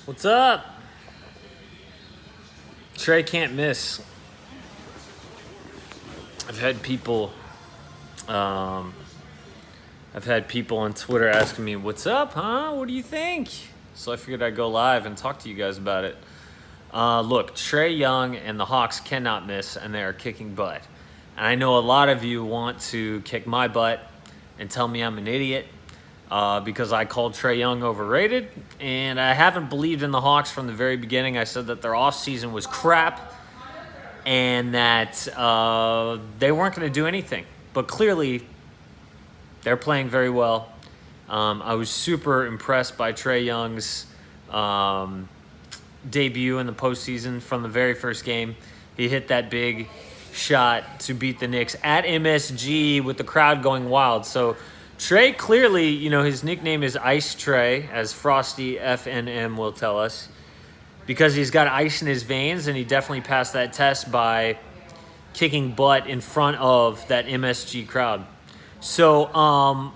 What's up? Trae can't miss. I've had people um, I've had people on Twitter asking me, "What's up, huh? What do you think?" So I figured I'd go live and talk to you guys about it. Look, Trae Young and the Hawks cannot miss, and they are kicking butt. And I know a lot of you want to kick my butt and tell me I'm an idiot because I called Trae Young overrated, and I haven't believed in the Hawks from the very beginning. I said that their offseason was crap and that they weren't going to do anything. But clearly, they're playing very well. I was super impressed by Trae Young's debut in the postseason from the very first game. He hit that big shot to beat the Knicks at MSG with the crowd going wild. So Trae clearly, his nickname is Ice Trae, as Frosty FNM will tell us, because he's got ice in his veins, and he definitely passed that test by kicking butt in front of that MSG crowd. So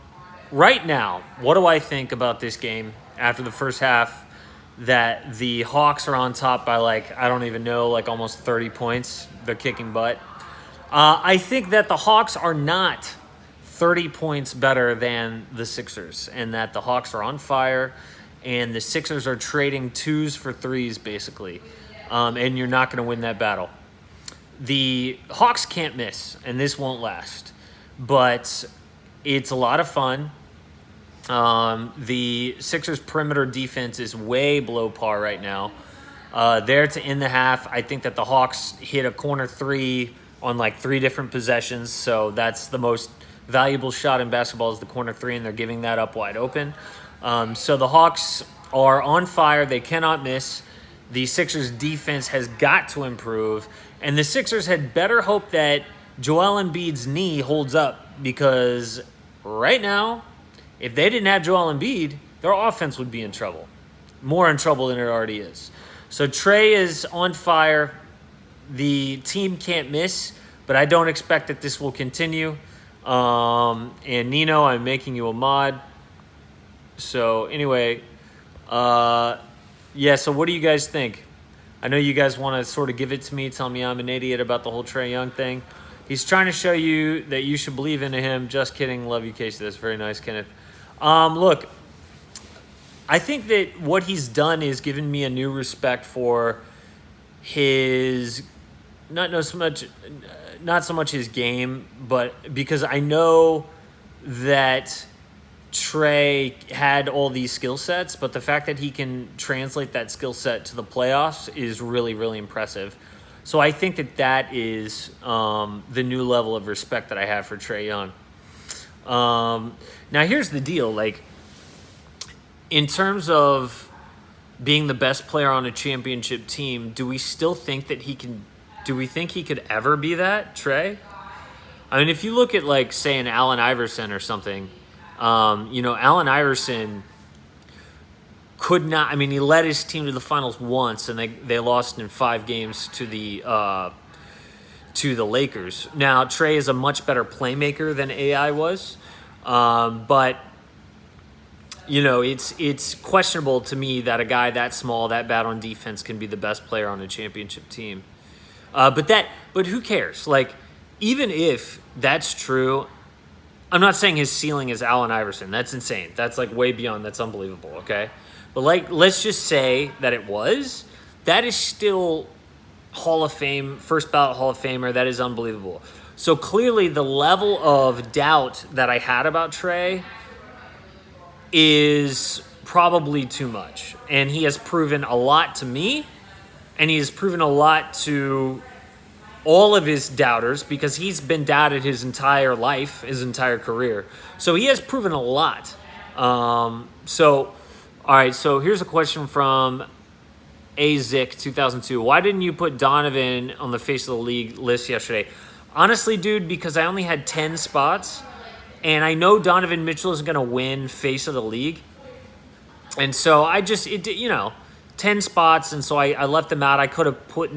right now, what do I think about this game after the first half that the Hawks are on top by I don't even know, almost 30 points. They're kicking butt. I think that the Hawks are not 30 points better than the Sixers, and that the Hawks are on fire, and the Sixers are trading twos for threes, basically, and you're not going to win that battle. The Hawks can't miss, and this won't last, but it's a lot of fun. The Sixers' perimeter defense is way below par right now. There to end the half, I think that the Hawks hit a corner three on 3 different possessions, so that's the most valuable shot in basketball is the corner three, and they're giving that up wide open. So the Hawks are on fire. They cannot miss. The Sixers' defense has got to improve, and the Sixers had better hope that Joel Embiid's knee holds up, because right now, if they didn't have Joel Embiid, their offense would be in trouble. More in trouble than it already is. So Trae is on fire. The team can't miss, but I don't expect that this will continue. And Nino, I'm making you a mod. So anyway, so what do you guys think? I know you guys want to sort of give it to me, tell me I'm an idiot about the whole Trae Young thing. He's trying to show you that you should believe in him. Just kidding. Love you, Casey. That's very nice, Kenneth. Look, I think that what he's done is given me a new respect for his not so much his game, but because I know that Trae had all these skill sets, but the fact that he can translate that skill set to the playoffs is really, really impressive. So I think that is the new level of respect that I have for Trae Young. Now here's the deal. In terms of being the best player on a championship team, do we still think that do we think he could ever be that, Trae? I mean, if you look at say an Allen Iverson or something, Allen Iverson could not. I mean, he led his team to the finals once, and they lost in 5 games to the Lakers. Now, Trae is a much better playmaker than AI was, but it's questionable to me that a guy that small, that bad on defense, can be the best player on a championship team. But who cares? Even if that's true, I'm not saying his ceiling is Allen Iverson. That's insane. That's way beyond. That's unbelievable. Okay. But let's just say that it was. That is still Hall of Fame, first ballot Hall of Famer. That is unbelievable. So clearly the level of doubt that I had about Trae is probably too much. And he has proven a lot to me, and he has proven a lot to all of his doubters, because he's been doubted his entire life, his entire career. So he has proven a lot. All right, so here's a question from AZIC 2002. Why didn't you put Donovan on the face of the league list yesterday? Honestly, dude, because I only had 10 spots, and I know Donovan Mitchell is going to win face of the league. And so 10 spots, and so I left them out. I could have put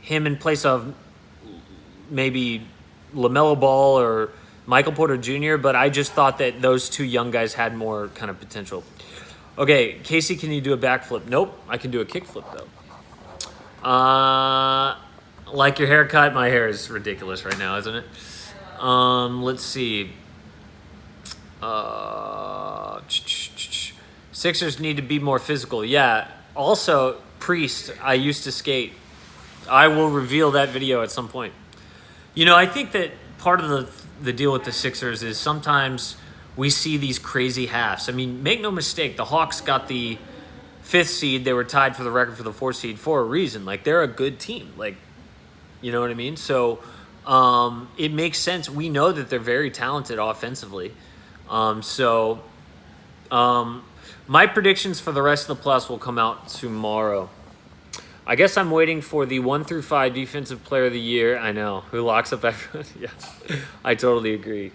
him in place of maybe LaMelo Ball or Michael Porter Jr., but I just thought that those 2 young guys had more kind of potential. Okay, Casey, can you do a backflip? Nope, I can do a kickflip though. Like your haircut, my hair is ridiculous right now, isn't it? Let's see. Sixers need to be more physical. Yeah. Also, Priest, I used to skate. I will reveal that video at some point. You know, I think that part of the deal with the Sixers is sometimes we see these crazy halves. I mean, make no mistake, the Hawks got the 5th seed. They were tied for the record for the 4th seed for a reason. Like, they're a good team. Like, you know what I mean? So it makes sense. We know that they're very talented offensively. My predictions for the rest of the playoffs will come out tomorrow. I guess I'm waiting for the 1 through 5 defensive player of the year. I know. Who locks up everyone? Yeah. I totally agree.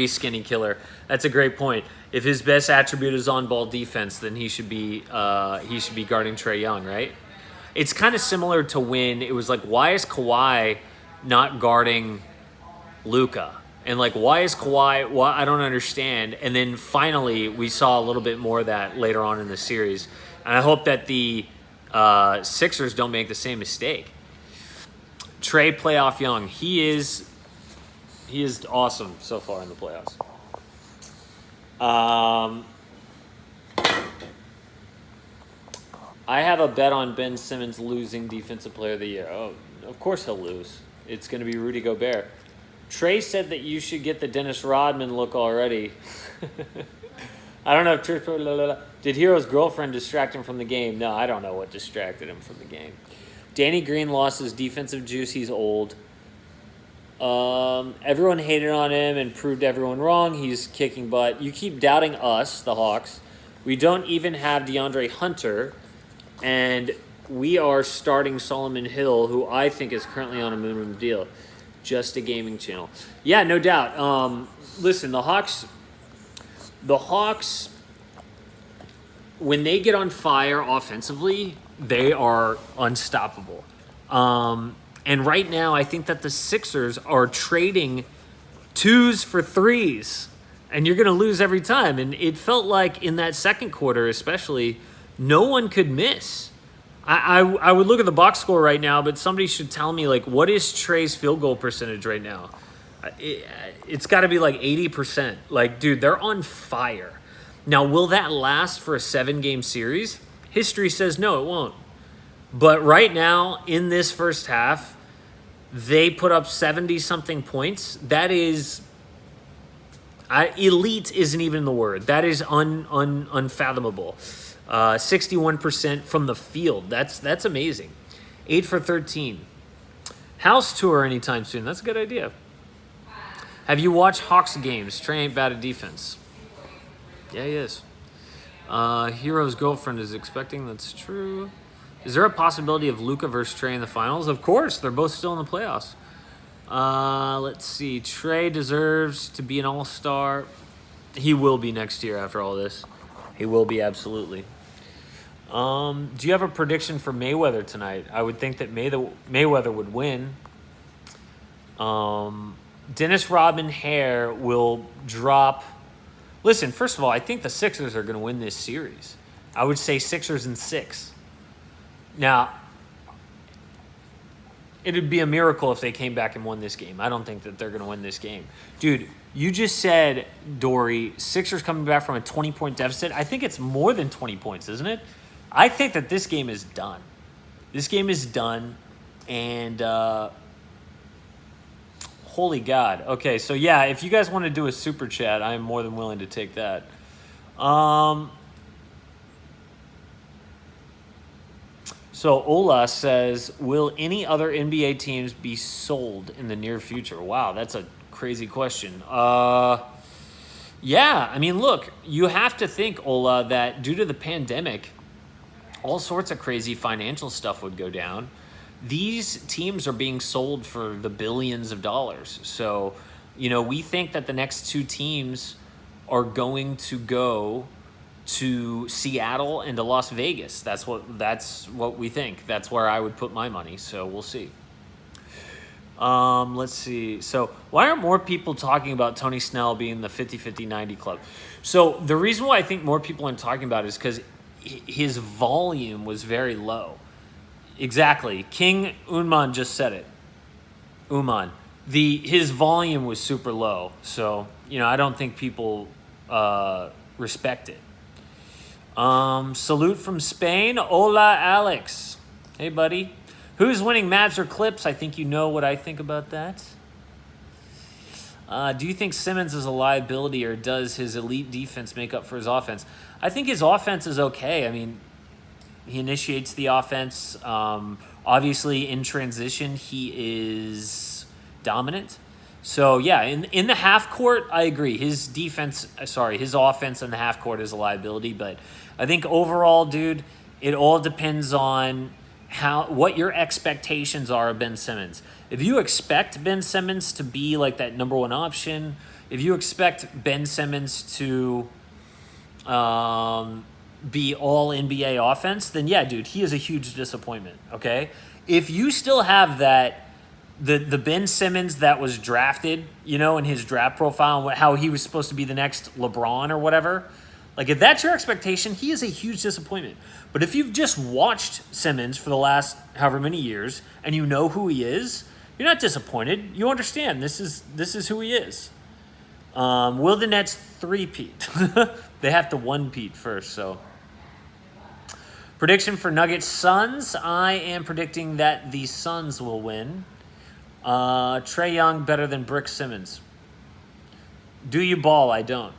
Skinny Killer. That's a great point. If his best attribute is on-ball defense, then he should be guarding Trae Young, right? It's kind of similar to when it was like, why is Kawhi not guarding Luka? And like, why is Kawhi? Why, I don't understand. And then finally, we saw a little bit more of that later on in the series. And I hope that the Sixers don't make the same mistake. Trae playoff Young. He is awesome so far in the playoffs. I have a bet on Ben Simmons losing Defensive Player of the Year. Oh, of course he'll lose. It's going to be Rudy Gobert. Trae said that you should get the Dennis Rodman look already. I don't know if did Hero's girlfriend distract him from the game? No, I don't know what distracted him from the game. Danny Green lost his defensive juice. He's old. Everyone hated on him and proved everyone wrong. He's kicking butt. You keep doubting us, the Hawks. We don't even have DeAndre Hunter, and we are starting Solomon Hill, who I think is currently on a minimum deal. Just a gaming channel. Yeah, no doubt. Listen, the Hawks, when they get on fire offensively, they are unstoppable. And right now, I think that the Sixers are trading 2s for 3s, and you're going to lose every time. And it felt like in that second quarter especially, no one could miss. I would look at the box score right now, but somebody should tell me, like, what is Trae's field goal percentage right now? It's got to be like 80%. Like, dude, they're on fire. Now, will that last for a 7-game series? History says no, it won't. But right now, in this first half, they put up 70-something points. That is... elite isn't even the word. That is unfathomable. 61% from the field. That's amazing. 8 for 13. House tour anytime soon. That's a good idea. Have you watched Hawks games? Trae ain't bad at defense. Yeah, he is. Hero's girlfriend is expecting. That's true. Is there a possibility of Luka versus Trae in the finals? Of course. They're both still in the playoffs. Let's see. Trae deserves to be an all-star. He will be next year after all this. He will be, absolutely. Do you have a prediction for Mayweather tonight? I would think that Mayweather would win. Dennis Rodman hair will drop. Listen, first of all, I think the Sixers are going to win this series. I would say Sixers in 6. Now, it would be a miracle if they came back and won this game. I don't think that they're going to win this game. Dude, you just said, Dory, Sixers coming back from a 20-point deficit. I think it's more than 20 points, isn't it? I think that this game is done. This game is done, and holy God. Okay, so yeah, if you guys want to do a super chat, I am more than willing to take that. So Ola says, will any other NBA teams be sold in the near future? Wow, that's a crazy question. Yeah, I mean, look, you have to think, Ola, that due to the pandemic, all sorts of crazy financial stuff would go down. These teams are being sold for the billions of dollars. So, you know, we think that the next 2 teams are going to go to Seattle and to Las Vegas. That's what we think. That's where I would put my money. So we'll see. Let's see. So why aren't more people talking about Tony Snell being the 50-50-90 club? So the reason why I think more people aren't talking about it is because his volume was very low. Exactly. King Unman just said it. Uman. His volume was super low. So, I don't think people respect it. Salute from Spain. Hola, Alex. Hey, buddy. Who's winning, Mavs or Clips? I think you know what I think about that. Do you think Simmons is a liability, or does his elite defense make up for his offense? I think his offense is okay. I mean, he initiates the offense. Obviously, in transition, he is dominant. So, yeah, in the half court, I agree. His offense in the half court is a liability. But I think overall, dude, it all depends on what your expectations are of Ben Simmons. If you expect Ben Simmons to be like that number one option, if you expect Ben Simmons to be all NBA offense, then yeah, dude, he is a huge disappointment, okay? If you still have the Ben Simmons that was drafted, in his draft profile, and how he was supposed to be the next LeBron or whatever, like if that's your expectation, he is a huge disappointment. But if you've just watched Simmons for the last however many years and you know who he is, you're not disappointed. You understand this is who he is. Will the Nets three-peat? They have to one-peat first, so. Prediction for Nuggets Suns. I am predicting that the Suns will win. Trae Young better than Brick Simmons. Do you ball? I don't.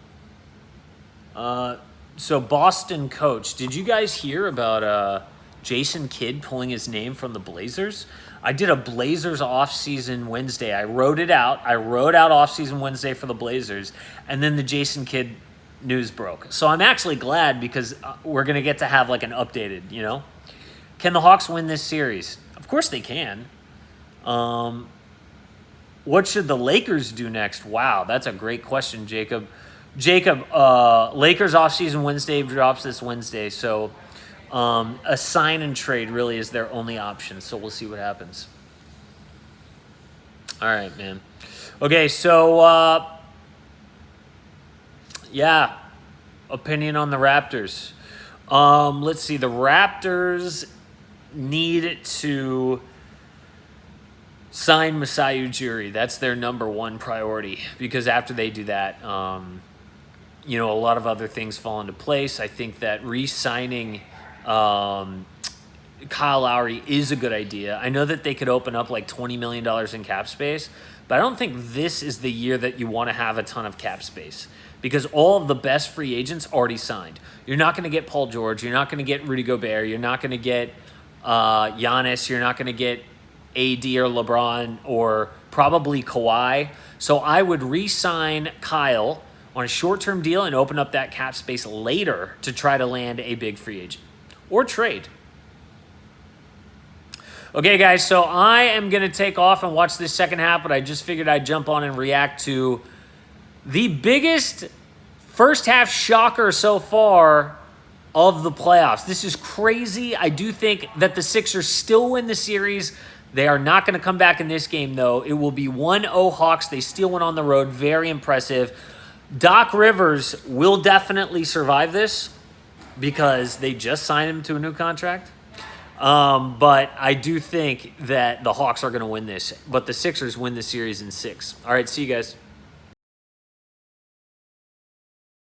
So Boston coach, did you guys hear about Jason Kidd pulling his name from the Blazers? I did a Blazers offseason Wednesday. I wrote out offseason Wednesday for the Blazers, and then the Jason Kidd news broke. So I'm actually glad because we're going to get to have like an updated, Can the Hawks win this series? Of course they can. What should the Lakers do next? Wow, that's a great question, Jacob. Lakers offseason Wednesday drops this Wednesday, so a sign and trade really is their only option, so we'll see what happens. All right, man. Okay, so, opinion on the Raptors. Let's see, the Raptors need to sign Masai Ujiri. That's their number one priority, because after they do that, a lot of other things fall into place. I think that re-signing Kyle Lowry is a good idea. I know that they could open up like $20 million in cap space, but I don't think this is the year that you want to have a ton of cap space, because all of the best free agents already signed. You're not going to get Paul George. You're not going to get Rudy Gobert. You're not going to get Giannis. You're not going to get AD or LeBron or probably Kawhi. So I would re-sign Kyle on a short-term deal and open up that cap space later to try to land a big free agent or trade. Okay, guys, so I am going to take off and watch this second half, but I just figured I'd jump on and react to the biggest first half shocker so far of the playoffs. This is crazy. I do think that the Sixers still win the series. They are not going to come back in this game, though. It will be 1-0 Hawks. They still went on the road. Very impressive. Doc Rivers will definitely survive this because they just signed him to a new contract. But I do think that the Hawks are going to win this. But the Sixers win the series in 6. All right, see you guys.